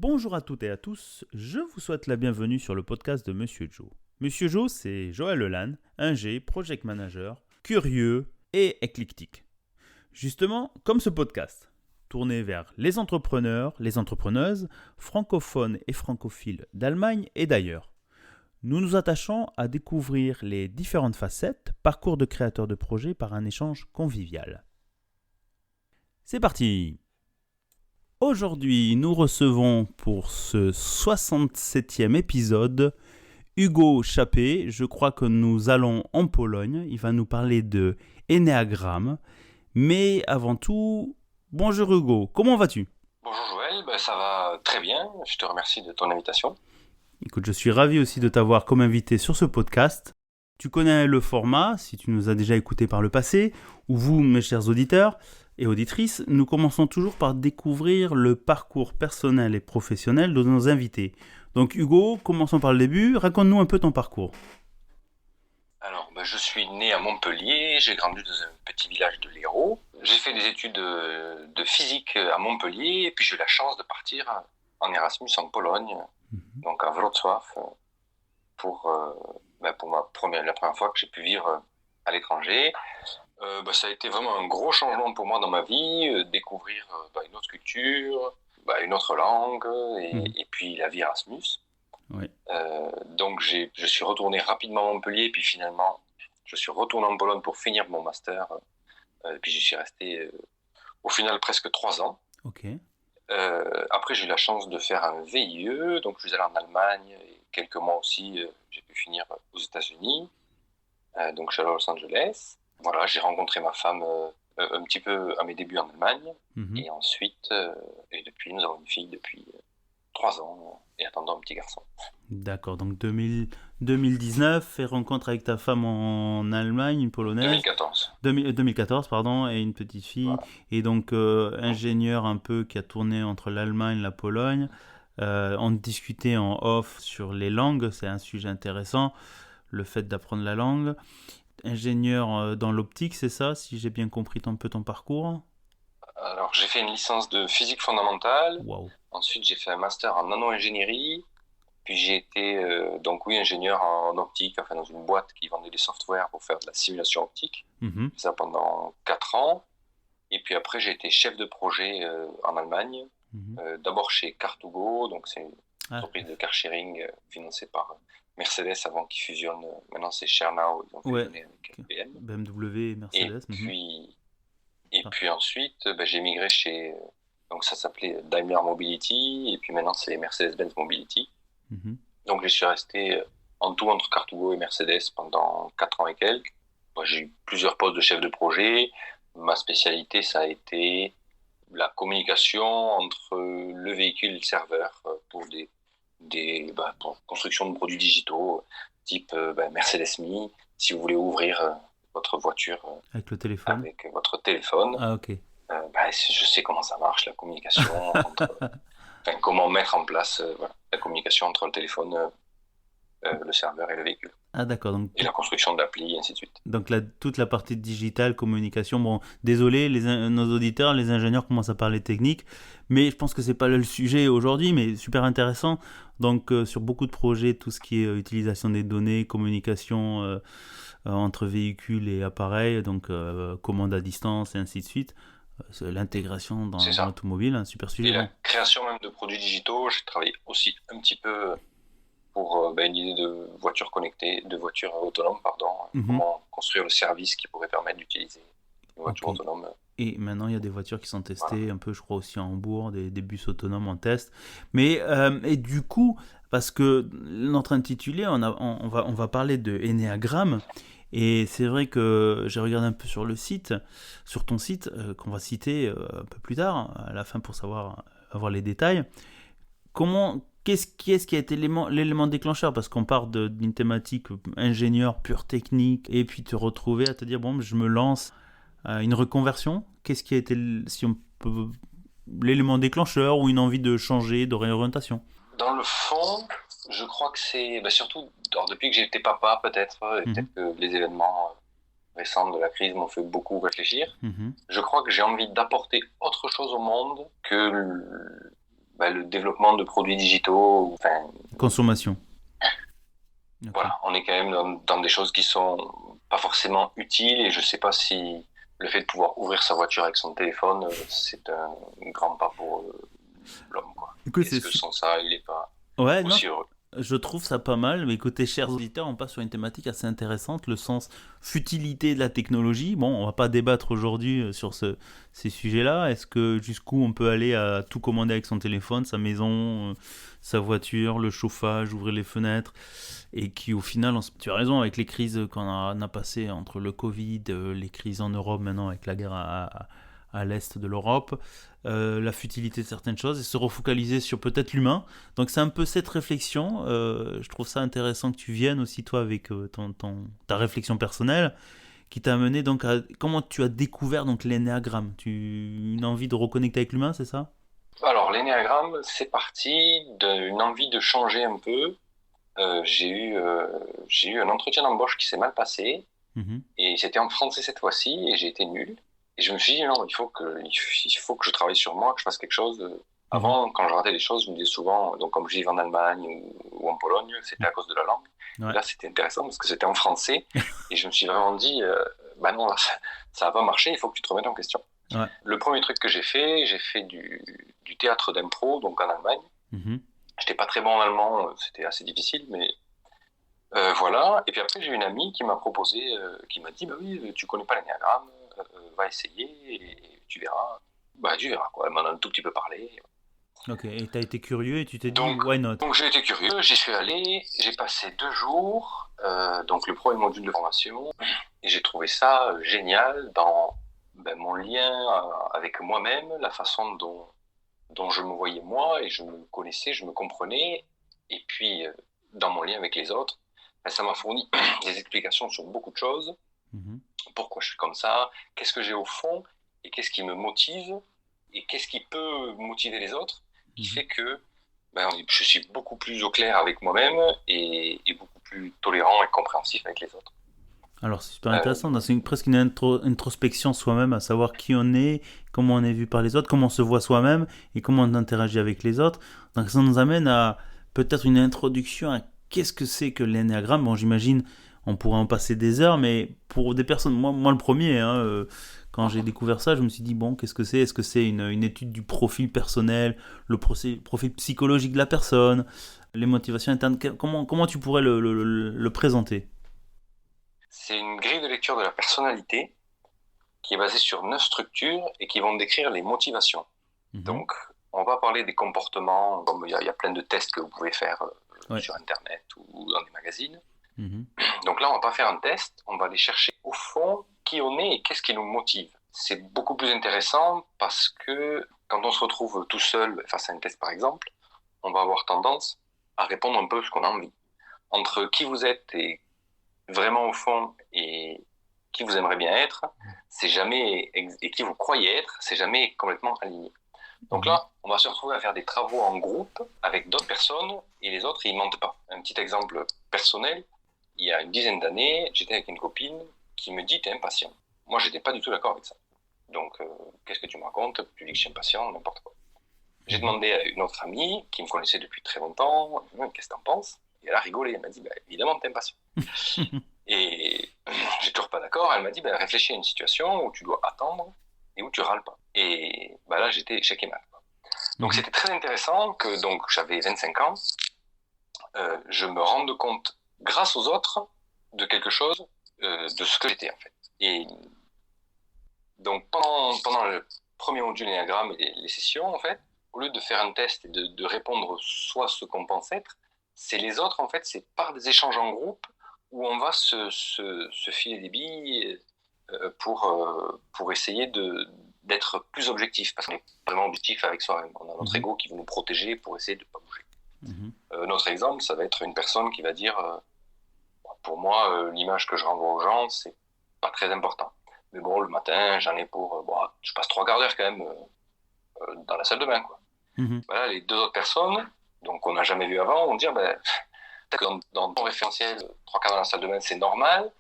Bonjour à toutes et à tous, je vous souhaite la bienvenue sur le podcast de Monsieur Joe. Monsieur Joe, c'est Joël Lelanne, ingé, project manager, curieux et éclectique. Justement, comme ce podcast, tourné vers les entrepreneurs, les entrepreneuses, francophones et francophiles d'Allemagne et d'ailleurs. Nous nous attachons à découvrir les différentes facettes, parcours de créateurs de projets par un échange convivial. C'est parti! Aujourd'hui, nous recevons pour ce 67e épisode Hugo Chappé. Je crois que nous allons en Pologne. Il va nous parler de Ennéagramme. Mais avant tout, bonjour Hugo, comment vas-tu ? Bonjour Joël, ça va très bien, je te remercie de ton invitation. Écoute, je suis ravi aussi de t'avoir comme invité sur ce podcast. Tu connais le format, si tu nous as déjà écouté par le passé, ou vous, mes chers auditeurs et auditrices, nous commençons toujours par découvrir le parcours personnel et professionnel de nos invités. Donc Hugo, commençons par le début, raconte-nous un peu ton parcours. Alors, je suis né à Montpellier, j'ai grandi dans un petit village de l'Hérault. J'ai fait des études de physique à Montpellier, et puis j'ai eu la chance de partir en Erasmus en Pologne, donc à Wrocław, pour la première fois que j'ai pu vivre à l'étranger. Ça a été vraiment un gros changement pour moi dans ma vie, découvrir une autre culture, une autre langue, et puis la vie Erasmus. Oui. Donc je suis retourné rapidement à Montpellier, puis finalement je suis retourné en Pologne pour finir mon master, puis j'y suis resté au final presque 3 ans. Ok. Après j'ai eu la chance de faire un VIE, donc je suis allé en Allemagne, et quelques mois aussi j'ai pu finir aux États-Unis, donc je suis allé à Los Angeles. Voilà, j'ai rencontré ma femme un petit peu à mes débuts en Allemagne, et ensuite, et depuis, nous avons une fille depuis 3 ans, et attendons un petit garçon. D'accord, donc 2019, et rencontre avec ta femme en Allemagne, une polonaise. 2014, pardon, et une petite fille. Voilà. Et donc, ingénieur un peu qui a tourné entre l'Allemagne et la Pologne. On discutait en off sur les langues, c'est un sujet intéressant, le fait d'apprendre la langue. Ingénieur dans l'optique, c'est ça, si j'ai bien compris un peu ton parcours? Alors, j'ai fait une licence de physique fondamentale. Wow. Ensuite, j'ai fait un master en nano-ingénierie. Puis j'ai été ingénieur en optique, enfin dans une boîte qui vendait des softwares pour faire de la simulation optique. J'ai fait ça pendant 4 ans. Et puis après, j'ai été chef de projet en Allemagne. D'abord chez Car2Go, donc c'est une entreprise de car sharing financée par Mercedes avant qu'ils fusionnent. Maintenant, c'est ShareNow, ils ont fusionné avec BMW et Mercedes. Et puis ensuite, j'ai migré chez, donc ça s'appelait Daimler Mobility, et puis maintenant c'est Mercedes-Benz Mobility. Donc je suis resté en tout entre Car2Go et Mercedes pendant 4 ans et quelques. J'ai eu plusieurs postes de chef de projet. Ma spécialité, ça a été la communication entre le véhicule et le serveur pour pour construction de produits digitaux type Mercedes-Me. Si vous voulez ouvrir votre voiture avec le téléphone, avec votre téléphone. Ah, ok. Je sais comment ça marche, la communication comment mettre en place la communication entre le téléphone, le serveur et le véhicule. Ah, d'accord. Donc, et la construction de l'appli, et ainsi de suite. Donc toute la partie digitale, communication, bon, désolé, nos auditeurs, les ingénieurs commencent à parler technique, mais je pense que c'est pas le sujet aujourd'hui, mais super intéressant. Donc sur beaucoup de projets, tout ce qui est utilisation des données, communication entre véhicules et appareils, donc commande à distance et ainsi de suite, l'intégration dans l'automobile, un super sujet. Et la création même de produits digitaux, j'ai travaillé aussi un petit peu pour une idée de voiture connectée, de voiture autonome, comment construire le service qui pourrait permettre d'utiliser une voiture autonome. Et maintenant, il y a des voitures qui sont testées, un peu, je crois, aussi à Hambourg, des bus autonomes en test. Mais, et du coup, parce que notre intitulé, on va parler de Ennéagramme. Et c'est vrai que j'ai regardé un peu sur le site, sur ton site, qu'on va citer un peu plus tard, à la fin, pour avoir les détails. Qu'est-ce qui a été l'élément déclencheur? Parce qu'on part d'une thématique ingénieur pure technique, et puis te retrouver à te dire, bon, je me lance à une reconversion. Qu'est-ce qui a été, si on peut, l'élément déclencheur ou une envie de changer, de réorientation? Dans le fond, je crois que c'est surtout depuis que j'ai été papa, peut-être, et peut-être que les événements récents de la crise m'ont fait beaucoup réfléchir. Je crois que j'ai envie d'apporter autre chose au monde que le développement de produits digitaux. Consommation. Okay. Voilà, on est quand même dans des choses qui sont pas forcément utiles, et je sais pas si le fait de pouvoir ouvrir sa voiture avec son téléphone, c'est un grand pas pour l'homme, quoi. Est-ce que sans ça, il est pas aussi heureux? Je trouve ça pas mal, mais écoutez, chers auditeurs, on passe sur une thématique assez intéressante, le sens futilité de la technologie. Bon, on va pas débattre aujourd'hui sur ces sujets-là. Est-ce que jusqu'où on peut aller à tout commander avec son téléphone, sa maison, sa voiture, le chauffage, ouvrir les fenêtres, et qui au final, tu as raison, avec les crises qu'on a passées entre le Covid, les crises en Europe maintenant avec la guerre à l'est de l'Europe, la futilité de certaines choses, et se refocaliser sur peut-être l'humain. Donc c'est un peu cette réflexion. Je trouve ça intéressant que tu viennes aussi toi avec ta réflexion personnelle qui t'a amené donc à comment tu as découvert donc l'énéagramme. Une envie de reconnecter avec l'humain, c'est ça? Alors l'énéagramme, c'est parti d'une envie de changer un peu. J'ai eu un entretien d'embauche qui s'est mal passé, et c'était en français cette fois-ci, et j'ai été nul. Et je me suis dit, non, il faut que je travaille sur moi, que je fasse quelque chose. Avant, quand je ratais les choses, je me disais souvent, donc comme je vivais en Allemagne ou en Pologne, c'était à cause de la langue. Ouais. Là, c'était intéressant parce que c'était en français. Et je me suis vraiment dit, non, là, ça va pas marcher, il faut que tu te remettes en question. Ouais. Le premier truc que j'ai fait du théâtre d'impro, donc en Allemagne. J'étais pas très bon en allemand, c'était assez difficile, mais voilà. Et puis après, j'ai une amie qui m'a proposé, qui m'a dit, bah oui, tu connais pas l'énéagramme, va essayer et tu verras. Tu verras, quoi. Elle m'en a un tout petit peu parlé. Ok, et t'as été curieux et tu t'es dit, why not? Donc j'ai été curieux, j'y suis allé, j'ai passé 2 jours, donc le premier module de formation, et j'ai trouvé ça génial dans mon lien avec moi-même, la façon dont je me voyais moi, et je me connaissais, je me comprenais, et puis dans mon lien avec les autres, ça m'a fourni des explications sur beaucoup de choses. Pourquoi je suis comme ça, qu'est-ce que j'ai au fond, et qu'est-ce qui me motive, et qu'est-ce qui peut motiver les autres, qui fait que je suis beaucoup plus au clair avec moi-même et beaucoup plus tolérant et compréhensif avec les autres. Alors c'est super intéressant, c'est presque une introspection soi-même, à savoir qui on est, comment on est vu par les autres, comment on se voit soi-même et comment on interagit avec les autres. Donc ça nous amène à peut-être une introduction à qu'est-ce que c'est que l'énéagramme. Bon, j'imagine on pourrait en passer des heures, mais pour des personnes, moi le premier, quand j'ai découvert ça, je me suis dit, bon, qu'est-ce que c'est? Est-ce que c'est une étude du profil personnel, le profil psychologique de la personne, les motivations internes? Comment tu pourrais le présenter? C'est une grille de lecture de la personnalité qui est basée sur 9 structures et qui vont décrire les motivations. Donc, on va parler des comportements, comme il y a plein de tests que vous pouvez faire sur Internet ou dans des magazines. Donc là, on va pas faire un test, on va aller chercher au fond qui on est et qu'est-ce qui nous motive. C'est beaucoup plus intéressant parce que quand on se retrouve tout seul face à un test, par exemple, on va avoir tendance à répondre un peu ce qu'on a envie. Entre qui vous êtes et vraiment au fond et qui vous aimeriez bien être, c'est jamais, et qui vous croyez être, c'est jamais complètement aligné. Donc là, on va se retrouver à faire des travaux en groupe avec d'autres personnes et les autres, ils mentent pas. Un petit exemple personnel, il y a une dizaine d'années, j'étais avec une copine qui me dit « t'es impatient ». Moi, j'étais pas du tout d'accord avec ça. Donc, qu'est-ce que tu me racontes? Tu dis que je suis impatient, n'importe quoi. J'ai demandé à une autre amie qui me connaissait depuis très longtemps, qu'est-ce que t'en penses? Et elle a rigolé, elle m'a dit évidemment, t'es impatient. Et j'ai toujours pas d'accord, elle m'a dit réfléchis à une situation où tu dois attendre et où tu râles pas. Et là, j'étais échec et mat. Donc, c'était très intéressant que donc j'avais 25 ans, je me rende compte, grâce aux autres, de quelque chose, de ce que j'étais en fait. Et donc pendant le premier module Enneagramme et les sessions, en fait, au lieu de faire un test et de répondre soit ce qu'on pense être, c'est les autres, en fait, c'est par des échanges en groupe où on va se filer des billes pour essayer d'être plus objectif, parce qu'on est vraiment objectif avec soi-même. On a notre ego qui veut nous protéger pour essayer de ne pas bouger. Notre exemple, ça va être une personne qui va dire pour moi, l'image que je renvoie aux gens, c'est pas très important. Mais bon, le matin, j'en ai pour... je passe 3 quarts d'heure quand même dans la salle de bain, quoi. Voilà, les 2 autres personnes, donc on n'a jamais vu avant, vont dire, peut-être que dans ton référentiel, 3 quarts d'heure dans la salle de bain, c'est normal.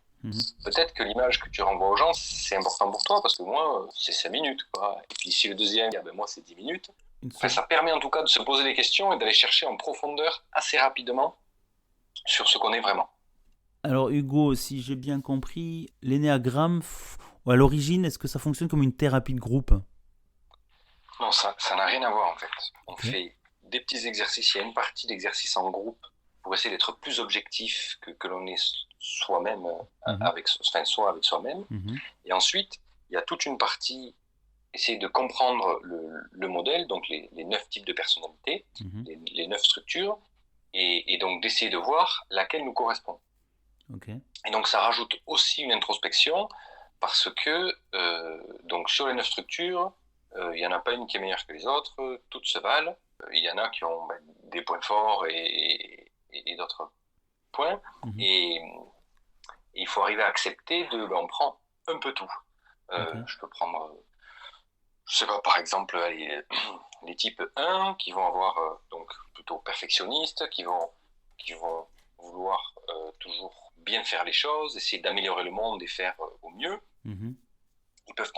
Peut-être que l'image que tu renvoies aux gens, c'est important pour toi, parce que moi, c'est 5 minutes, quoi. Et puis si le deuxième, moi, c'est 10 minutes, Ça permet en tout cas de se poser des questions et d'aller chercher en profondeur assez rapidement sur ce qu'on est vraiment. Alors Hugo, si j'ai bien compris, l'énéagramme, à l'origine, est-ce que ça fonctionne comme une thérapie de groupe ? Non, ça n'a rien à voir en fait. On fait des petits exercices, il y a une partie d'exercice en groupe pour essayer d'être plus objectif que l'on est soi-même, soit avec soi-même. Et ensuite, il y a toute une partie, essayer de comprendre le modèle, donc les 9 types de personnalités, les 9 structures, et donc d'essayer de voir laquelle nous correspond. Et donc ça rajoute aussi une introspection, parce que donc sur les 9 structures, il n'y en a pas une qui est meilleure que les autres, toutes se valent. Il y en a qui ont des points forts et d'autres points. Et il faut arriver à accepter on prend un peu tout. Je peux prendre, je sais pas, par exemple, les types 1 qui vont avoir, donc plutôt perfectionnistes, qui vont vouloir toujours bien faire les choses, essayer d'améliorer le monde et faire au mieux. Ils peuvent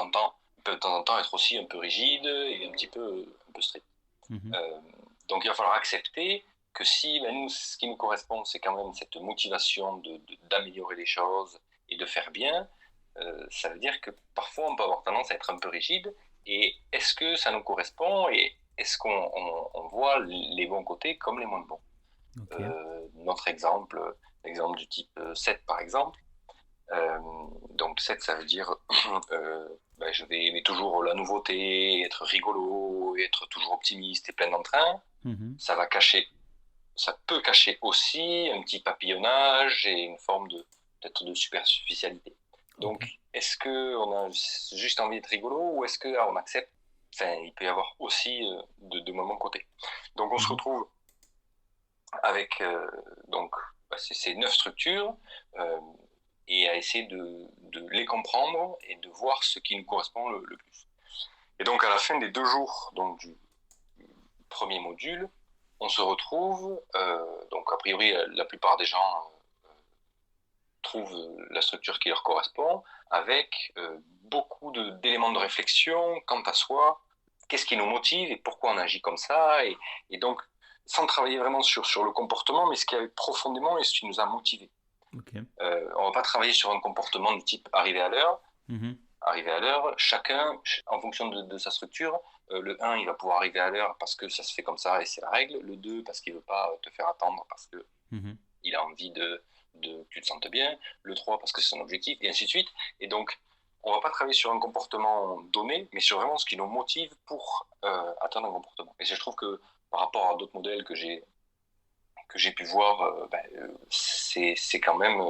de temps en temps être aussi un peu rigides et un peu stricts. Donc il va falloir accepter que si nous, ce qui nous correspond, c'est quand même cette motivation d'améliorer les choses et de faire bien, ça veut dire que parfois on peut avoir tendance à être un peu rigide. Et est-ce que ça nous correspond et est-ce qu'on voit les bons côtés comme les moins bons? Notre exemple, l'exemple du type 7 par exemple. Donc 7, ça veut dire je vais aimer toujours la nouveauté, être rigolo, être toujours optimiste et plein d'entrain. Ça peut cacher aussi un petit papillonnage et une forme peut-être de superficialité. Donc, est-ce qu'on a juste envie d'être rigolo ou est-ce qu'on accepte? Il peut y avoir aussi de moments côté. Donc, on se retrouve avec ces 9 structures et à essayer de les comprendre et de voir ce qui nous correspond le plus. Et donc, à la fin des 2 jours du premier module, on se retrouve, donc a priori, la plupart des gens trouvent la structure qui leur correspond, avec beaucoup d'éléments de réflexion quant à soi, qu'est-ce qui nous motive et pourquoi on agit comme ça, et donc sans travailler vraiment sur le comportement, mais ce qui a profondément et ce qui nous a motivés. On va pas travailler sur un comportement du type arriver à l'heure. Arriver à l'heure, chacun, en fonction de sa structure, le 1, il va pouvoir arriver à l'heure parce que ça se fait comme ça et c'est la règle. Le 2, parce qu'il veut pas te faire attendre parce que il a envie que tu te sentes bien. Le 3, parce que c'est son objectif, et ainsi de suite. Et donc, on va pas travailler sur un comportement donné, mais sur vraiment ce qui nous motive pour atteindre un comportement. Et je trouve que par rapport à d'autres modèles que j'ai pu voir, c'est quand même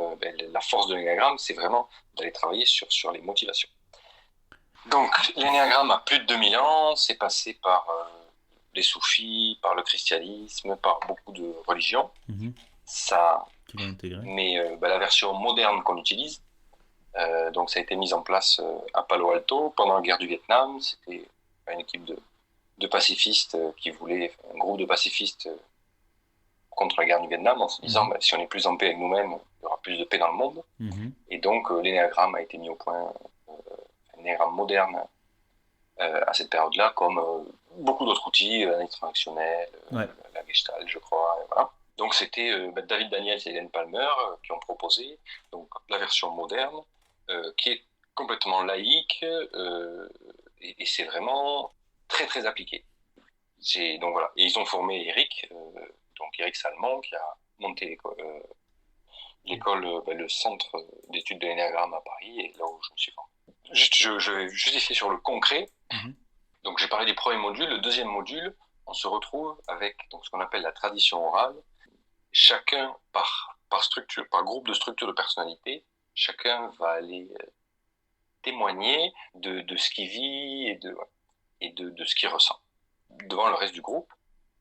la force de l'énéagramme, c'est vraiment d'aller travailler sur les motivations. Donc, l'énéagramme a plus de 2000 ans, c'est passé par les soufis, par le christianisme, par beaucoup de religions. Mais la version moderne qu'on utilise, donc ça a été mis en place à Palo Alto pendant la guerre du Vietnam. C'était une équipe de pacifistes un groupe de pacifistes contre la guerre du Vietnam en se disant si on est plus en paix avec nous-mêmes, il y aura plus de paix dans le monde. Et donc l'énéagramme a été mis au point, l'énéagramme moderne à cette période-là, comme beaucoup d'autres outils, l'analyse transactionnelle, la Gestalt, je crois. Voilà. Donc c'était David Daniels et Hélène Palmer qui ont proposé donc, la version moderne, qui est complètement laïque, et c'est vraiment très très appliqué. Donc voilà, et ils ont formé Eric Salmon, qui a monté l'école, le centre d'études de l'énéagramme à Paris, et là où je me suis formé. Juste, je vais justifier sur le concret. Donc j'ai parlé du premier module. Le deuxième module, on se retrouve avec ce qu'on appelle la tradition orale. Chacun, par structure, par groupe de structures de personnalité, chacun va aller témoigner de ce qu'il vit et de ce qu'il ressent devant le reste du groupe.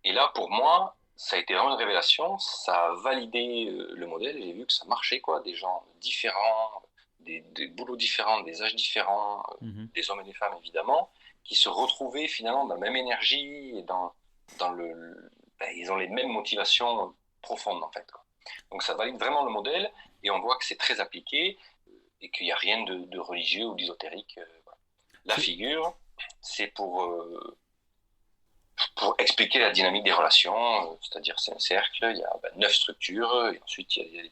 Et là, pour moi, ça a été vraiment une révélation. Ça a validé le modèle. J'ai vu que ça marchait, quoi. Des gens différents, des boulots différents, des âges différents, des hommes et des femmes, évidemment, qui se retrouvaient finalement dans la même énergie et ils ont les mêmes motivations profondes, en fait, quoi. Donc ça valide vraiment le modèle et on voit que c'est très appliqué et qu'il n'y a rien de religieux ou d'ésotérique. Voilà. La figure, c'est pour pour expliquer la dynamique des relations, c'est-à-dire c'est un cercle, il y a 9 structures, et ensuite il y a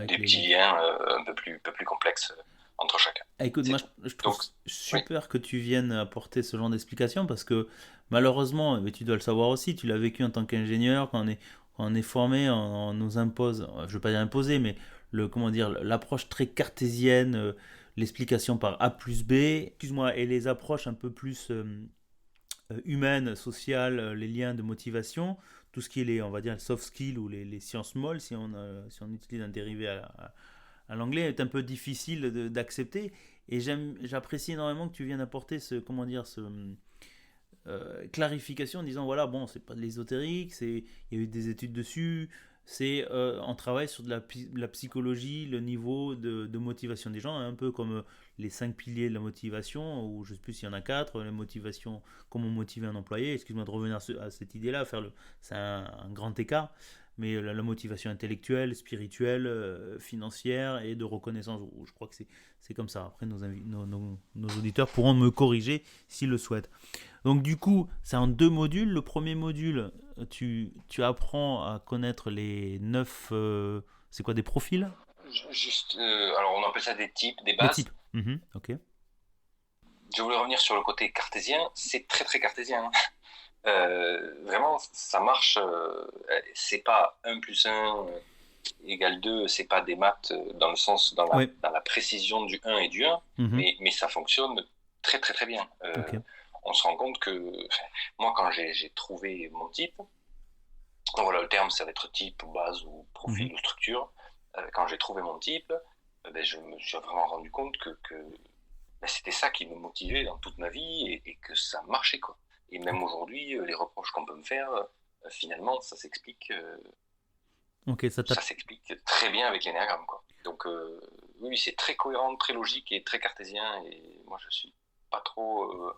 des petits liens un peu plus complexes entre chacun. Écoute, moi je trouve super que tu viennes apporter ce genre d'explication parce que malheureusement, mais tu dois le savoir aussi, tu l'as vécu en tant qu'ingénieur, quand on est formé, on nous impose, je ne veux pas dire imposer, mais l'approche très cartésienne, l'explication par A plus B, excuse-moi, et les approches un peu plus humaines, sociales, les liens de motivation, tout ce qui est on va dire, les soft skills ou les sciences molles, si on utilise un dérivé à l'anglais, est un peu difficile d'accepter. Et j'apprécie énormément que tu viennes apporter ce clarification en disant voilà, bon, c'est pas de l'ésotérique, il y a eu des études dessus, on travaille sur de la psychologie, le niveau de motivation des gens, un peu comme les 5 piliers de la motivation, ou je ne sais plus s'il y en a 4, la motivation, comment motiver un employé. Excuse-moi de revenir à cette idée-là, c'est un grand écart, mais la motivation intellectuelle, spirituelle, financière et de reconnaissance, je crois que c'est comme ça. Après, nos auditeurs pourront me corriger s'ils le souhaitent. Donc du coup, c'est en 2 modules. Le premier module, tu apprends à connaître les 9... c'est quoi, des profils? Alors on appelle ça des types, des bases. Des types. Ok. Je voulais revenir sur le côté cartésien. C'est très très cartésien. Vraiment, ça marche. C'est pas 1 plus 1 égale 2. C'est pas des maths dans le sens, dans la précision du 1 et du 1. Mais ça fonctionne très très très bien. Okay. On se rend compte que moi, quand j'ai trouvé mon type, donc voilà, le terme ça va être type, base ou profil ou structure. Quand j'ai trouvé mon type, je me suis vraiment rendu compte que c'était ça qui me motivait dans toute ma vie et que ça marchait, quoi. Et même aujourd'hui, les reproches qu'on peut me faire, finalement, ça s'explique. Ça s'explique très bien avec l'énéagramme, quoi. Donc oui, c'est très cohérent, très logique et très cartésien. Et moi, je suis pas trop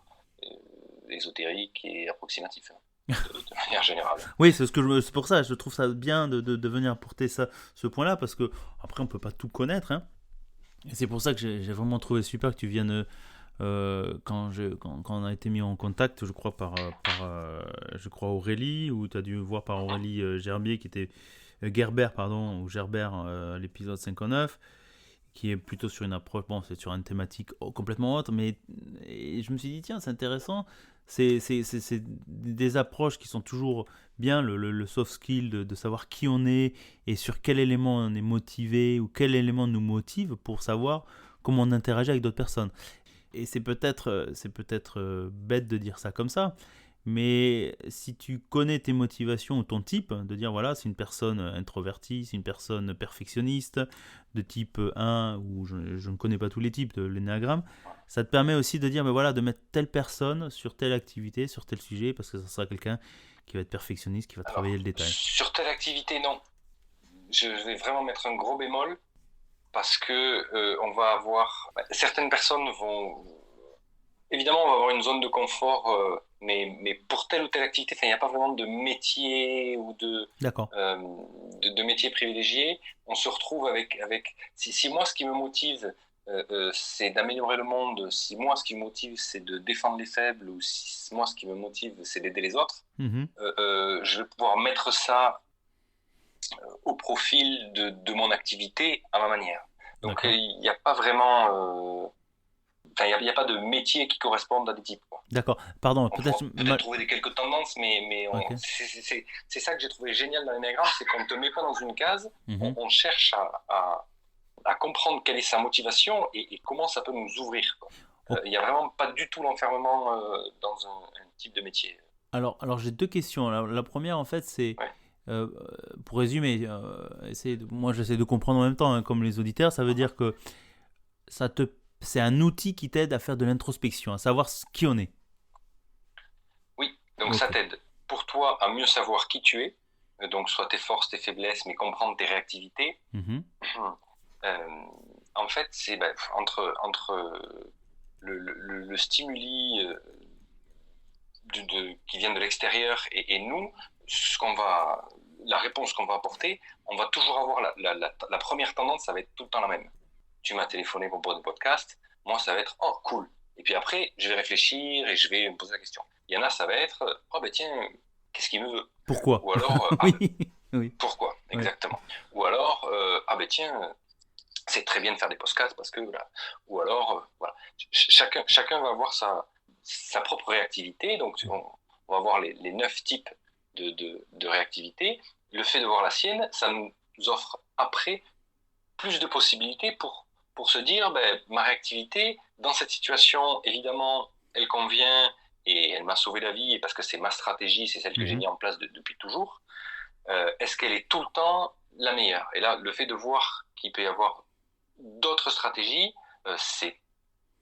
ésotérique et approximatif. De manière générale. Oui, c'est pour ça, je trouve ça bien de venir apporter ce point-là, parce que après on peut pas tout connaître, hein. Et c'est pour ça que j'ai vraiment trouvé super que tu viennes quand on a été mis en contact, je crois je crois Aurélie, ou tu as dû voir par Aurélie Gerbier qui était Gerber pardon, ou Gerber l'épisode 59, qui est plutôt sur une approche, bon, c'est sur une thématique complètement autre, mais je me suis dit tiens, c'est intéressant. C'est des approches qui sont toujours bien, le soft skill de savoir qui on est et sur quel élément on est motivé ou quel élément nous motive pour savoir comment on interagit avec d'autres personnes. Et c'est peut-être bête de dire ça comme ça, mais si tu connais tes motivations ou ton type, de dire voilà, c'est une personne introvertie, c'est une personne perfectionniste, de type 1, ou je ne connais pas tous les types de l'énéagramme, ça te permet aussi de dire mais voilà, de mettre telle personne sur telle activité, sur tel sujet, parce que ça sera quelqu'un qui va être perfectionniste, qui va travailler le détail. Sur telle activité, non. Je vais vraiment mettre un gros bémol, parce que on va avoir... certaines personnes vont... Évidemment, on va avoir une zone de confort, mais pour telle ou telle activité, il n'y a pas vraiment de métier ou de métier privilégié. On se retrouve avec si moi, ce qui me motive, c'est d'améliorer le monde, si moi, ce qui me motive, c'est de défendre les faibles, ou si moi, ce qui me motive, c'est d'aider les autres, je vais pouvoir mettre ça au profil de mon activité à ma manière. Donc, il n'y a pas vraiment... il n'y a pas de métier qui correspondent à des types, quoi. D'accord, pardon. Peut-être trouver quelques tendances, mais c'est ça que j'ai trouvé génial dans l'énéagramme, c'est qu'on ne te met pas dans une case, on cherche à comprendre quelle est sa motivation et comment ça peut nous ouvrir, quoi. Il n'y a vraiment pas du tout l'enfermement dans un type de métier. Alors j'ai 2 questions. La première, en fait, c'est... Ouais. Pour résumer, moi j'essaie de comprendre en même temps, hein, comme les auditeurs, ça veut dire que c'est un outil qui t'aide à faire de l'introspection, à savoir qui on est. Oui, donc ça t'aide pour toi à mieux savoir qui tu es, donc soit tes forces, tes faiblesses, mais comprendre tes réactivités. En fait, c'est entre le stimuli qui vient de l'extérieur et nous, la réponse qu'on va apporter, on va toujours avoir la première tendance, ça va être tout le temps la même. Tu m'as téléphoné pour le podcast, moi ça va être oh cool. Et puis après, je vais réfléchir et je vais me poser la question. Il y en a, ça va être, oh ben tiens, qu'est-ce qu'il me veut? Pourquoi? Ou alors, Oui. pourquoi? Exactement. Ou alors, ah ben tiens, c'est très bien de faire des podcasts parce que voilà. Ou alors, voilà. Chacun va avoir sa propre réactivité. Donc, on va voir les 9 types de réactivité. Le fait de voir la sienne, ça nous offre après plus de possibilités pour se dire, ben, ma réactivité, dans cette situation, évidemment, elle convient et elle m'a sauvé la vie parce que c'est ma stratégie, c'est celle que j'ai mis en place depuis toujours. Est-ce qu'elle est tout le temps la meilleure? Et là, le fait de voir qu'il peut y avoir d'autres stratégies, c'est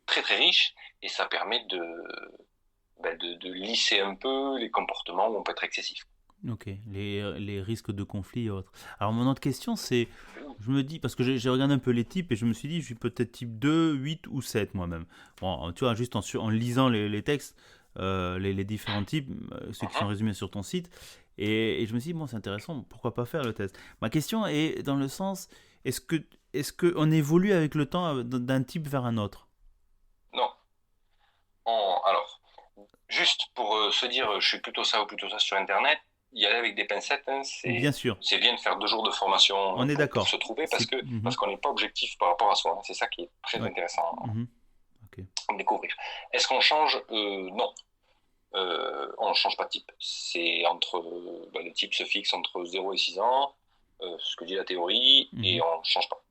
très très riche et ça permet de lisser un peu les comportements où on peut être excessif. Ok, les risques de conflit et autres. Alors mon autre question c'est, je me dis, parce que j'ai regardé un peu les types et je me suis dit je suis peut-être type 2, 8 ou 7 moi-même. Bon, tu vois, juste en lisant les textes, les différents types, ceux qui sont résumés sur ton site, et je me suis dit, bon c'est intéressant, pourquoi pas faire le test. Ma question est dans le sens, est-ce qu'on évolue avec le temps d'un type vers un autre? Non. Alors, juste pour se dire je suis plutôt ça ou plutôt ça sur Internet, y aller avec des pincettes, hein, Bien sûr, c'est bien de faire 2 jours de formation on est pour d'accord. se trouver parce qu'on n'est pas objectif par rapport à soi. Hein. C'est ça qui est très Ouais. intéressant Ok. à découvrir. Est-ce qu'on change? Non. On ne change pas de type. C'est le type se fixe entre 0 et 6 ans, ce que dit la théorie, et on ne change pas.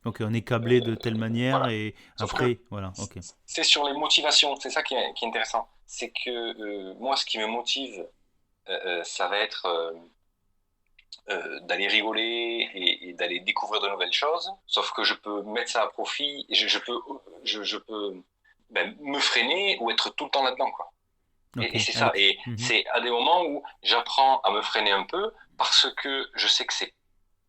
Ok, on est câblé de telle manière Voilà. et Sauf après, que voilà, ok. c'est sur les motivations, c'est ça qui est intéressant. C'est que moi, ce qui me motive, ça va être d'aller rigoler et d'aller découvrir de nouvelles choses. Sauf que je peux mettre ça à profit, et je peux me freiner ou être tout le temps là-dedans, quoi. Ok, Et c'est ça. Et c'est à des moments où j'apprends à me freiner un peu parce que je sais que c'est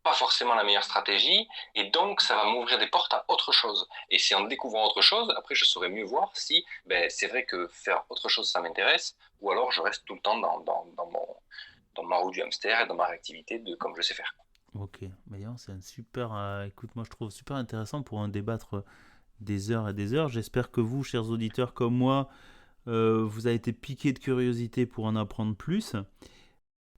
pas forcément la meilleure stratégie et donc ça va m'ouvrir des portes à autre chose. Et c'est en découvrant autre chose, après je saurai mieux voir si c'est vrai que faire autre chose ça m'intéresse ou alors je reste tout le temps dans ma roue du hamster et dans ma réactivité comme je sais faire. Ok, c'est un super. Écoute, moi je trouve super intéressant pour en débattre des heures et des heures. J'espère que vous, chers auditeurs comme moi, vous avez été piqués de curiosité pour en apprendre plus.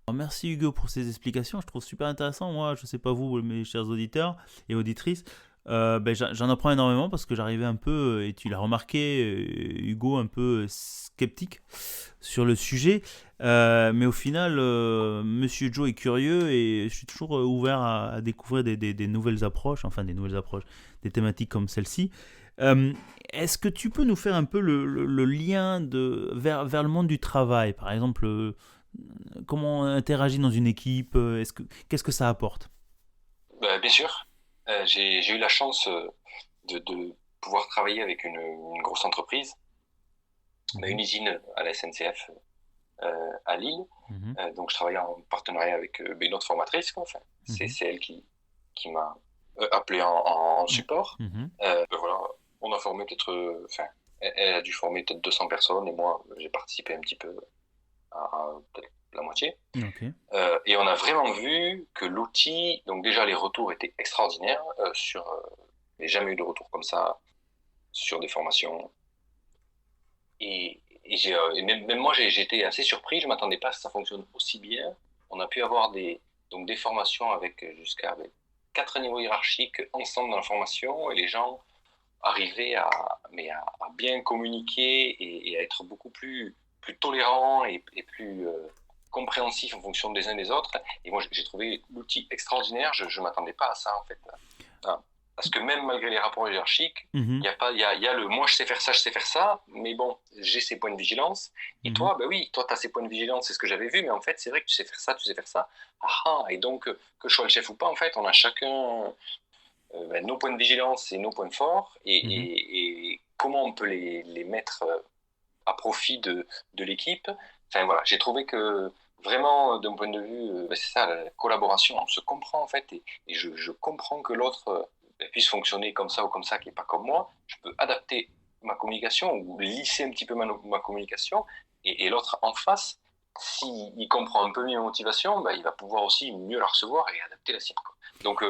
Alors, merci Hugo pour ces explications, je trouve super intéressant. Moi, je sais pas vous, mes chers auditeurs et auditrices, j'en apprends énormément parce que j'arrivais un peu, et tu l'as remarqué, Hugo, un peu sceptique sur le sujet. Mais au final, Monsieur Joe est curieux et je suis toujours ouvert à découvrir des nouvelles approches, des thématiques comme celle-ci. Est-ce que tu peux nous faire un peu le lien vers le monde du travail, par exemple? Comment on interagit dans une équipe? Qu'est-ce que ça apporte? Bien sûr, j'ai eu la chance de pouvoir travailler avec une grosse entreprise, une usine à la SNCF à Lille. Donc je travaillais en partenariat avec une autre formatrice. Enfin, c'est elle qui m'a appelé en support. Voilà, on a formé peut-être... elle a dû former peut-être 200 personnes et moi j'ai participé un petit peu à peut-être la moitié. Et on a vraiment vu que l'outil, donc déjà les retours étaient extraordinaires j'ai jamais eu de retour comme ça sur des formations. Et même moi j'ai été assez surpris, je m'attendais pas à ce que ça fonctionne aussi bien. On a pu avoir des formations avec jusqu'à 4 niveaux hiérarchiques ensemble dans la formation et les gens arrivaient à bien communiquer et à être beaucoup plus tolérants et plus compréhensifs en fonction des uns des autres. Et moi, j'ai trouvé l'outil extraordinaire. Je ne m'attendais pas à ça, en fait. Parce que même malgré les rapports hiérarchiques, il y a le moi, je sais faire ça, mais bon, j'ai ces points de vigilance. Et toi, oui, toi, tu as ces points de vigilance, c'est ce que j'avais vu, mais en fait, c'est vrai que tu sais faire ça. Et donc, que je sois le chef ou pas, en fait, on a chacun nos points de vigilance et nos points forts et comment on peut les mettre à profit de l'équipe. Enfin voilà, j'ai trouvé que vraiment d'un point de vue, c'est ça, la collaboration, on se comprend en fait et je comprends que l'autre puisse fonctionner comme ça ou comme ça, qui n'est pas comme moi. Je peux adapter ma communication ou lisser un petit peu ma communication et l'autre en face, s'il comprend un peu mieux ma motivation, il va pouvoir aussi mieux la recevoir et adapter la sienne. Donc,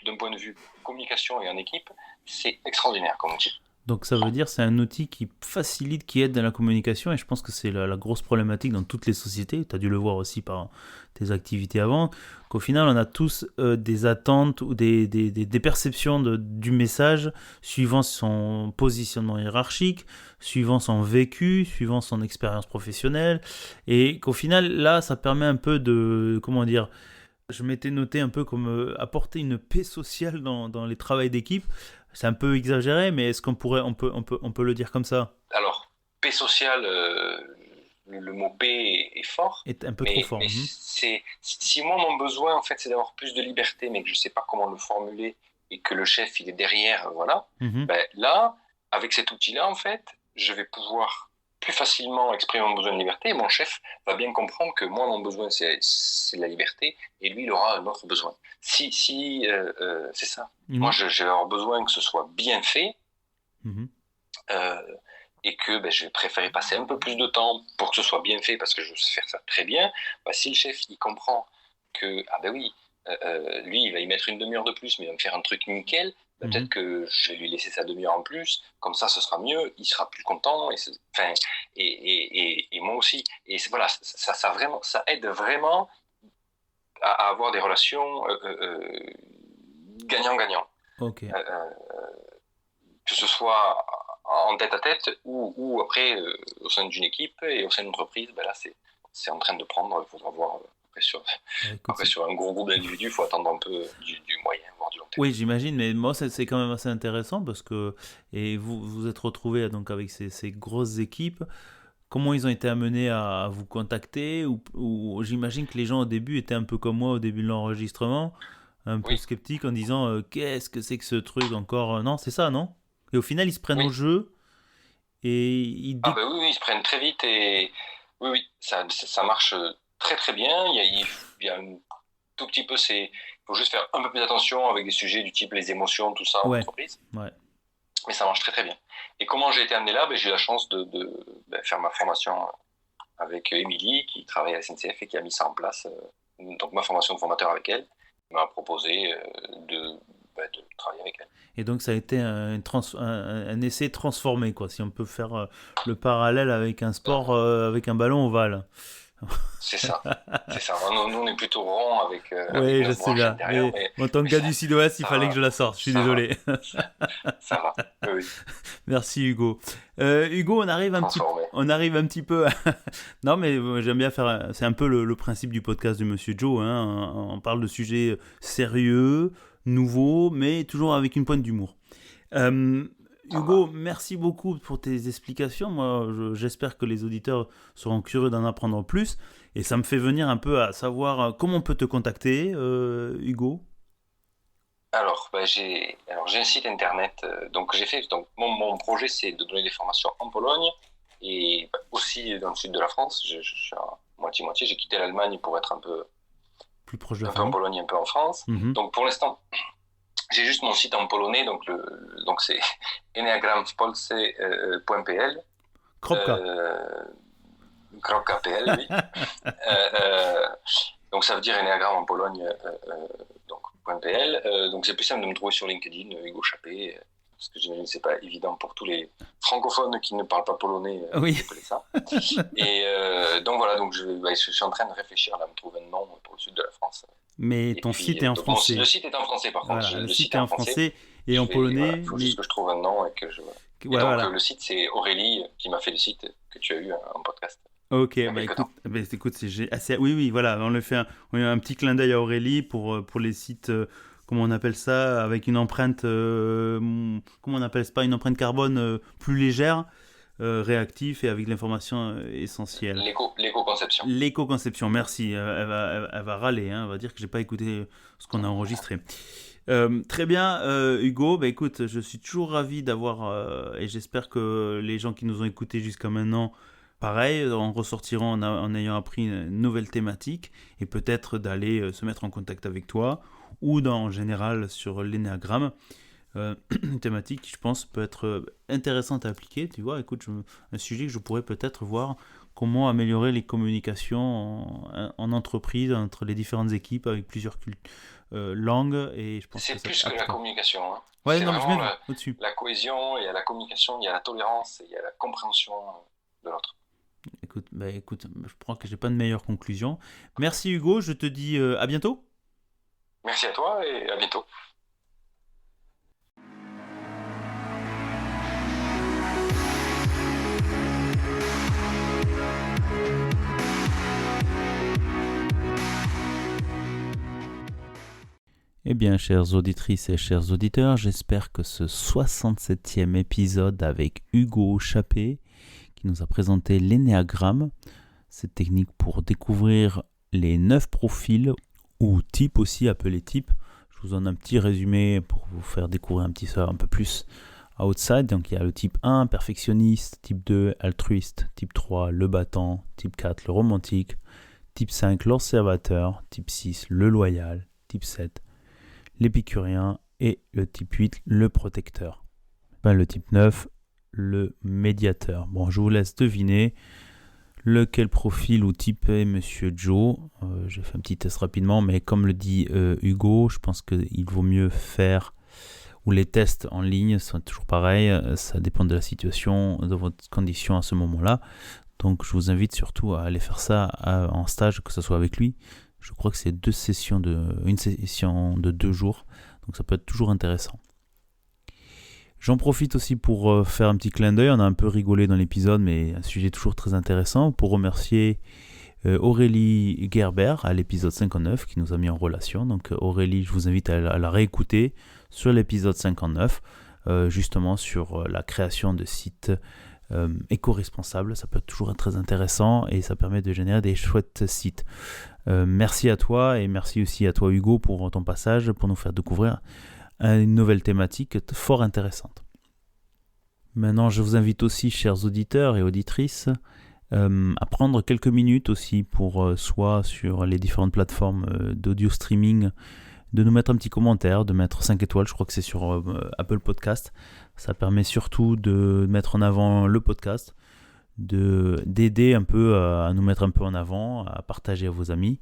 d'un point de vue communication et en équipe, c'est extraordinaire comme outil. Donc ça veut dire c'est un outil qui facilite, qui aide dans la communication, et je pense que c'est la grosse problématique dans toutes les sociétés. Tu as dû le voir aussi par tes activités avant, qu'au final on a tous des attentes ou des perceptions du message suivant son positionnement hiérarchique, suivant son vécu, suivant son expérience professionnelle, et qu'au final là ça permet un peu de, comment dire, je m'étais noté un peu comme apporter une paix sociale dans les travails d'équipe. C'est un peu exagéré, mais est-ce qu'on peut le dire comme ça? Alors, paix sociale, le mot paix est fort. Est un peu trop fort. Mais si moi, mon besoin, en fait, c'est d'avoir plus de liberté, mais que je ne sais pas comment le formuler et que le chef, il est derrière, voilà. Ben, là, avec cet outil-là, en fait, je vais pouvoir plus facilement exprimer mon besoin de liberté, et mon chef va bien comprendre que moi, mon besoin, c'est la liberté, et lui, il aura un autre besoin. C'est ça. Moi, je vais avoir besoin que ce soit bien fait, et que je vais préférer passer un peu plus de temps pour que ce soit bien fait, parce que je sais faire ça très bien. Si le chef, il comprend que, lui, il va y mettre une demi-heure de plus, mais il va me faire un truc nickel, peut-être que je vais lui laisser sa demi-heure en plus, comme ça ce sera mieux, il sera plus content, et moi aussi. Et voilà, ça aide vraiment à avoir des relations gagnant-gagnant. Okay. Que ce soit en tête-à-tête ou après au sein d'une équipe et au sein d'une entreprise, là c'est en train de prendre, il faudra voir. Après, sur un gros groupe d'individus, il faut attendre un peu du moyen, voire du long terme. Oui, j'imagine, mais moi, c'est quand même assez intéressant parce que vous vous êtes retrouvés donc, avec ces grosses équipes. Comment ils ont été amenés à vous contacter ou j'imagine que les gens au début étaient un peu comme moi au début de l'enregistrement, un peu sceptiques en disant qu'est-ce que c'est que ce truc encore? Non, c'est ça, non? Et au final, ils se prennent au jeu et ils... ils se prennent très vite et oui, ça marche très très bien. Il y a un tout petit peu, il faut juste faire un peu plus attention avec des sujets du type les émotions, tout ça en entreprise. Ouais. Mais ça marche très très bien. Et comment j'ai été amené là? J'ai eu la chance de faire ma formation avec Émilie, qui travaille à la SNCF et qui a mis ça en place. Donc ma formation de formateur avec elle m'a proposé de travailler avec elle. Et donc ça a été un essai transformé, quoi, si on peut faire le parallèle avec un sport avec un ballon ovale. C'est ça. Nous, on est plutôt rond avec. Oui, je sais bien. Mais en tant que gars du Sud-Ouest, il fallait que je la sorte. Je suis désolé. Ça va. Oui. Merci Hugo. Hugo, on arrive un petit peu. Non, mais j'aime bien faire. C'est un peu le principe du podcast de Monsieur Joe. Hein. On parle de sujets sérieux, nouveaux, mais toujours avec une pointe d'humour. Hugo, merci beaucoup pour tes explications. Moi, j'espère que les auditeurs seront curieux d'en apprendre plus. Et ça me fait venir un peu à savoir comment on peut te contacter, Hugo. Alors, j'ai un site internet. Donc, mon projet, c'est de donner des formations en Pologne et aussi dans le sud de la France. Je suis à moitié-moitié. J'ai quitté l'Allemagne pour être un peu plus proche de un peu en Pologne, un peu en France. Donc, pour l'instant, j'ai juste mon site en polonais, donc c'est enneagramwpolsce.pl. .pl, oui. Donc ça veut dire Enneagram en Pologne, donc .pl. Donc c'est plus simple de me trouver sur LinkedIn, Hugo Chappé, parce que j'imagine que c'est pas évident pour tous les francophones qui ne parlent pas polonais d'appeler ça. Et donc voilà, donc je suis en train de réfléchir à me trouver un nom pour le sud de la France. Mais ton site est en français. Le site est en français par contre. Le site est en français et en polonais. Il faut juste que je trouve un nom et que je. Le site c'est Aurélie qui m'a fait le site que tu as eu en podcast. Ok, écoute, c'est assez. Oui, voilà, on a un petit clin d'œil à Aurélie pour les sites. Comment on appelle ça, avec une empreinte, comment on appelle ça, une empreinte carbone plus légère, réactif et avec l'information essentielle. L'éco-conception. L'éco-conception, merci. Elle va râler, hein, elle va dire que j'ai pas écouté ce qu'on a enregistré. Très bien, Hugo. Écoute, je suis toujours ravi d'avoir et j'espère que les gens qui nous ont écoutés jusqu'à maintenant, pareil, en ressortiront en ayant appris une nouvelle thématique et peut-être d'aller se mettre en contact avec toi ou en général sur l'énéagramme. Une thématique qui, je pense, peut être intéressante à appliquer. Tu vois, écoute, un sujet que je pourrais peut-être voir comment améliorer les communications en entreprise, entre les différentes équipes, avec plusieurs langues. Et je pense c'est que plus que la communication. Hein. Ouais, c'est non, vraiment au-dessus. la cohésion, il y a la communication, il y a la tolérance, il y a la compréhension de l'autre. Écoute, je crois que j'ai pas de meilleure conclusion. Merci Hugo, je te dis à bientôt. Merci à toi et à bientôt. Eh bien, chères auditrices et chers auditeurs, j'espère que ce 67e épisode avec Hugo Chappé, qui nous a présenté l'énéagramme, cette technique pour découvrir les 9 profils, ou types aussi, appelés types. Je vous donne un petit résumé pour vous faire découvrir un petit ça un peu plus outside. Donc il y a le type 1, perfectionniste, type 2, altruiste, type 3, le battant, type 4, le romantique, type 5, l'observateur, type 6, le loyal, type 7, l'épicurien et le type 8, le protecteur. Le type 9, le médiateur. Bon, je vous laisse deviner lequel profil ou type est Monsieur Joe. J'ai fait un petit test rapidement, mais comme le dit Hugo, je pense qu'il vaut mieux faire, ou les tests en ligne sont toujours pareils, ça dépend de la situation, de votre condition à ce moment-là. Donc je vous invite surtout à aller faire ça en stage, que ce soit avec lui. Je crois que c'est une session de 2 jours, donc ça peut être toujours intéressant. J'en profite aussi pour faire un petit clin d'œil, on a un peu rigolé dans l'épisode, mais un sujet toujours très intéressant, pour remercier Aurélie Gerber à l'épisode 59 qui nous a mis en relation. Donc Aurélie, je vous invite à la réécouter sur l'épisode 59, justement sur la création de sites éco-responsables. Ça peut être toujours très intéressant et ça permet de générer des chouettes sites. Merci à toi et merci aussi à toi Hugo pour ton passage, pour nous faire découvrir une nouvelle thématique fort intéressante. Maintenant, je vous invite aussi, chers auditeurs et auditrices, à prendre quelques minutes aussi pour soit sur les différentes plateformes d'audio streaming, de nous mettre un petit commentaire, de mettre 5 étoiles, je crois que c'est sur Apple Podcast. Ça permet surtout de mettre en avant le podcast, d'aider un peu à nous mettre un peu en avant, à partager à vos amis,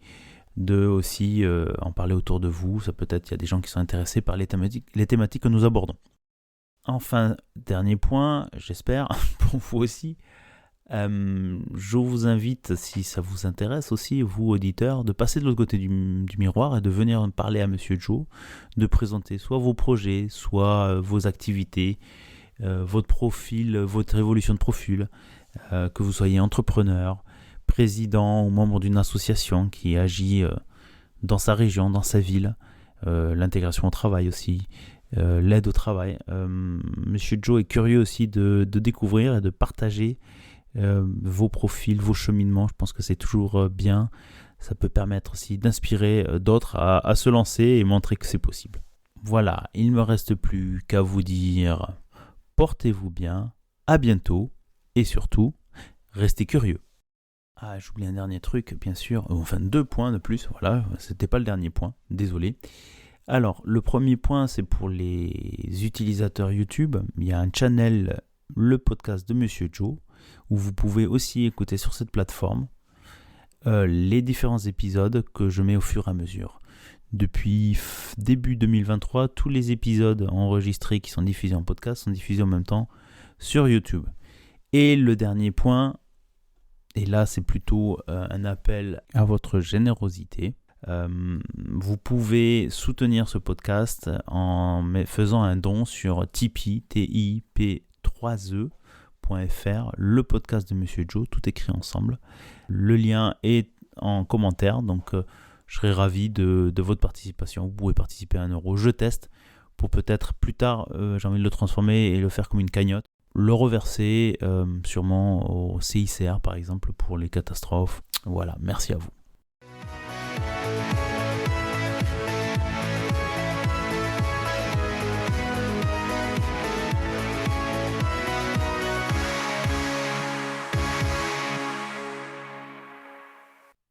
de aussi en parler autour de vous. Ça peut-être, il y a des gens qui sont intéressés par les thématiques que nous abordons. Enfin, dernier point, j'espère, pour vous aussi, je vous invite, si ça vous intéresse aussi, vous auditeurs, de passer de l'autre côté du miroir et de venir parler à Monsieur Joe, de présenter soit vos projets, soit vos activités, votre profil, votre évolution de profil, que vous soyez entrepreneur, président ou membre d'une association qui agit dans sa région, dans sa ville, l'intégration au travail aussi, l'aide au travail. Monsieur Joe est curieux aussi de découvrir et de partager vos profils, vos cheminements. Je pense que c'est toujours bien. Ça peut permettre aussi d'inspirer d'autres à se lancer et montrer que c'est possible. Voilà, il ne me reste plus qu'à vous dire portez-vous bien, à bientôt et surtout, restez curieux. Ah, j'oublie un dernier truc, bien sûr, enfin 2 points de plus, voilà, c'était pas le dernier point, désolé. Alors, le premier point, c'est pour les utilisateurs YouTube. Il y a un channel, le podcast de Monsieur Joe, où vous pouvez aussi écouter sur cette plateforme les différents épisodes que je mets au fur et à mesure. Depuis début 2023, tous les épisodes enregistrés qui sont diffusés en podcast sont diffusés en même temps sur YouTube. Et le dernier point, et là c'est plutôt un appel à votre générosité, vous pouvez soutenir ce podcast en faisant un don sur Tipeee, TIP3E.fr, le podcast de Monsieur Joe, tout écrit ensemble. Le lien est en commentaire, donc je serais ravi de votre participation. Vous pouvez participer à 1€. Je teste pour peut-être plus tard, j'ai envie de le transformer et le faire comme une cagnotte. Le reverser sûrement au CICR par exemple pour les catastrophes. Voilà, merci à vous.